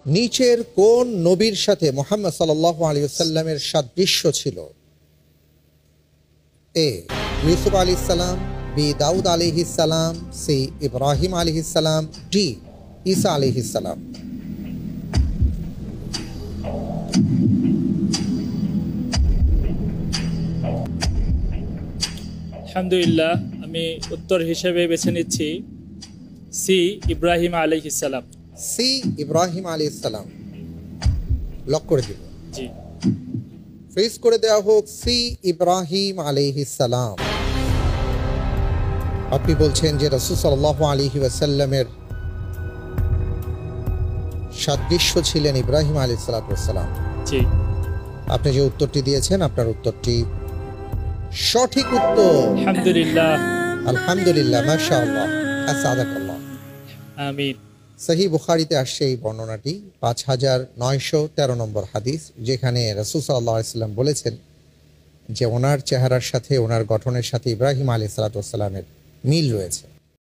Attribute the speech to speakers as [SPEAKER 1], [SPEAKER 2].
[SPEAKER 1] নিচের কোন নবীর সাথে মুহাম্মদ সাল্লাল্লাহু আলাইহি ওয়াসাল্লামের সাদৃশ্য ছিল? এ ইউসুফ আলাইহিস সালাম, বি দাউদ আলাইহিস সালাম, সি ইব্রাহিম আলাইহিস সালাম, ডি ঈসা আলাইহিস সালাম।
[SPEAKER 2] আলহামদুলিল্লাহ, আমি উত্তর হিসেবে বেছে নিচ্ছি সি ইব্রাহিম আলাইহিস সালাম।
[SPEAKER 1] সি ইব্রাহিম আলাইহিস সালাম লক করে দিব।
[SPEAKER 2] জি,
[SPEAKER 1] ফ্রিজ করে দেওয়া হোক সি ইব্রাহিম আলাইহিস সালাম। আপনি বলছেন যে রাসূল সাল্লাল্লাহু আলাইহি ওয়াসাল্লামের সাদৃশ্য ছিলেন ইব্রাহিম আলাইহিস সালাম।
[SPEAKER 2] জি,
[SPEAKER 1] আপনি যে উত্তরটি দিয়েছেন আপনার উত্তরটি সঠিক উত্তর।
[SPEAKER 2] আলহামদুলিল্লাহ।
[SPEAKER 1] আলহামদুলিল্লাহ, মাশাআল্লাহ, আসাদাকাল্লাহ।
[SPEAKER 2] আমিন।
[SPEAKER 1] সহিহ বুখারীতে আসছে এই বর্ণনাটি 5913 নম্বর হাদিস, যেখানে রাসূল সাল্লাল্লাহু আলাইহি ওয়াসাল্লাম বলেছেন যে ওনার চেহারার সাথে ওনার গঠনের সাথে ইব্রাহিম আলাইহিস সালামের মিল রয়েছে।